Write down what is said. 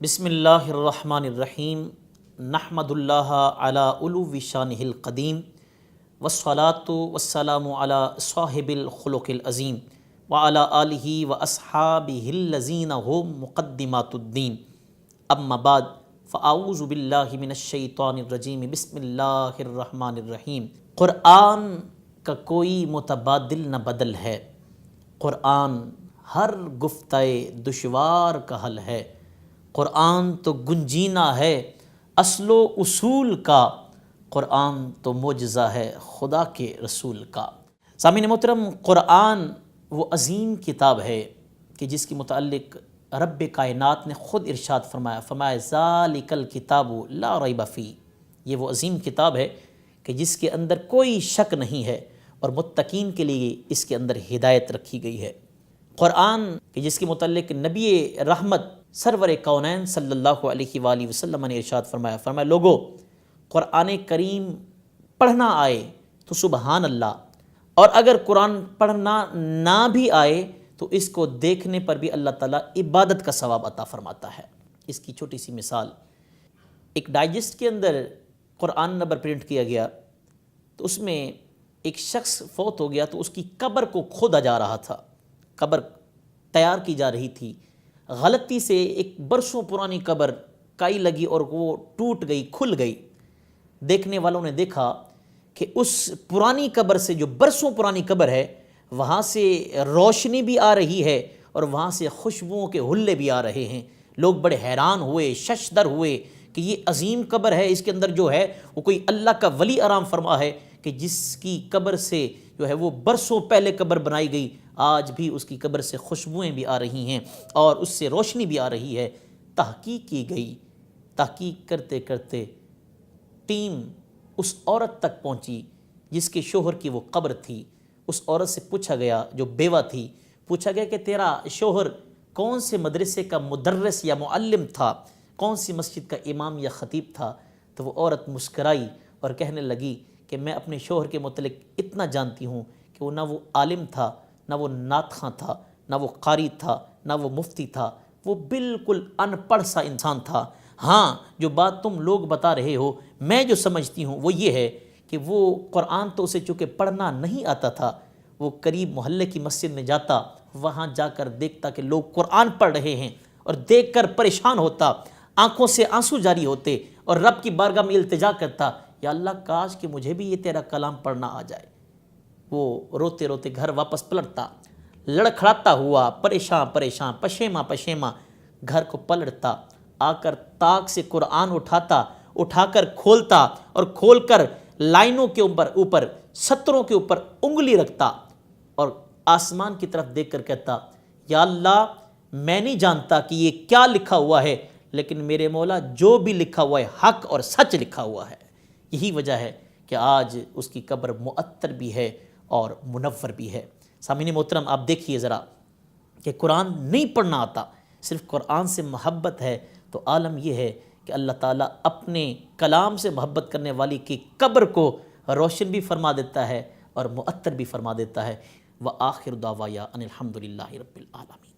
بسم اللہ الرحمن الرحیم نحمد اللہ علی علو شانہ القدیم والصلاة والسلام علی صاحب الخلق العظیم وعلی آلہ واصحابہ الذین هم مقدمات الدین اما بعد فاعوذ باللہ من الشیطان الرجیم بسم اللہ الرحمن الرحیم۔ قرآن کا کوئی متبادل نہ بدل ہے، قرآن ہر گفتہ دشوار کا حل ہے، قرآن تو گنجینہ ہے اصل و اصول کا، قرآن تو معجزہ ہے خدا کے رسول کا۔ سامعین محترم، قرآن وہ عظیم کتاب ہے کہ جس کے متعلق رب کائنات نے خود ارشاد فرمایا ذالک الکتاب لا ریب فیہ، یہ وہ عظیم کتاب ہے کہ جس کے اندر کوئی شک نہیں ہے اور متقین کے لیے اس کے اندر ہدایت رکھی گئی ہے۔ قرآن کہ جس کے متعلق نبی رحمت سرور کونین صلی اللہ علیہ وآلہ وسلم نے ارشاد فرمایا لوگو، قرآن کریم پڑھنا آئے تو سبحان اللہ، اور اگر قرآن پڑھنا نہ بھی آئے تو اس کو دیکھنے پر بھی اللہ تعالیٰ عبادت کا ثواب عطا فرماتا ہے۔ اس کی چھوٹی سی مثال، ایک ڈائجسٹ کے اندر قرآن نمبر پرنٹ کیا گیا تو اس میں ایک شخص فوت ہو گیا تو اس کی قبر کو کھودا جا رہا تھا، قبر تیار کی جا رہی تھی، غلطی سے ایک برسوں پرانی قبر کائی لگی اور وہ ٹوٹ گئی، کھل گئی۔ دیکھنے والوں نے دیکھا کہ اس پرانی قبر سے، جو برسوں پرانی قبر ہے، وہاں سے روشنی بھی آ رہی ہے اور وہاں سے خوشبوؤں کے حلے بھی آ رہے ہیں۔ لوگ بڑے حیران ہوئے، ششدر ہوئے کہ یہ عظیم قبر ہے، اس کے اندر جو ہے وہ کوئی اللہ کا ولی آرام فرما ہے کہ جس کی قبر سے جو ہے وہ برسوں پہلے قبر بنائی گئی، آج بھی اس کی قبر سے خوشبوئیں بھی آ رہی ہیں اور اس سے روشنی بھی آ رہی ہے۔ تحقیق کی گئی، تحقیق کرتے کرتے ٹیم اس عورت تک پہنچی جس کے شوہر کی وہ قبر تھی۔ اس عورت سے پوچھا گیا، جو بیوہ تھی، پوچھا گیا کہ تیرا شوہر کون سے مدرسے کا مدرس یا معلم تھا، کون سی مسجد کا امام یا خطیب تھا؟ تو وہ عورت مسکرائی اور کہنے لگی کہ میں اپنے شوہر کے متعلق اتنا جانتی ہوں کہ وہ نہ وہ عالم تھا، نہ وہ نعت خواں تھا، نہ وہ قاری تھا، نہ وہ مفتی تھا، وہ بالکل ان پڑھ سا انسان تھا۔ ہاں، جو بات تم لوگ بتا رہے ہو، میں جو سمجھتی ہوں وہ یہ ہے کہ وہ قرآن تو اسے چونکہ پڑھنا نہیں آتا تھا، وہ قریب محلے کی مسجد میں جاتا، وہاں جا کر دیکھتا کہ لوگ قرآن پڑھ رہے ہیں اور دیکھ کر پریشان ہوتا، آنکھوں سے آنسو جاری ہوتے اور رب کی بارگاہ میں التجا کرتا، یا اللہ کاش کہ مجھے بھی یہ تیرا کلام پڑھنا آ جائے۔ وہ روتے روتے گھر واپس پلٹتا، لڑکھڑاتا ہوا، پریشان پشیماں گھر کو پلٹتا، آ کر طاق سے قرآن اٹھا کر کھولتا اور کھول کر لائنوں کے اوپر سطروں کے اوپر انگلی رکھتا اور آسمان کی طرف دیکھ کر کہتا، یا اللہ میں نہیں جانتا کہ یہ کیا لکھا ہوا ہے، لیکن میرے مولا جو بھی لکھا ہوا ہے حق اور سچ لکھا ہوا ہے۔ یہی وجہ ہے کہ آج اس کی قبر معطر بھی ہے اور منور بھی ہے۔ سامعین محترم، آپ دیکھیے ذرا کہ قرآن نہیں پڑھنا آتا، صرف قرآن سے محبت ہے تو عالم یہ ہے کہ اللہ تعالیٰ اپنے کلام سے محبت کرنے والی کی قبر کو روشن بھی فرما دیتا ہے اور معطر بھی فرما دیتا ہے۔ وآخر دعوایا ان الحمد للہ رب العالمین۔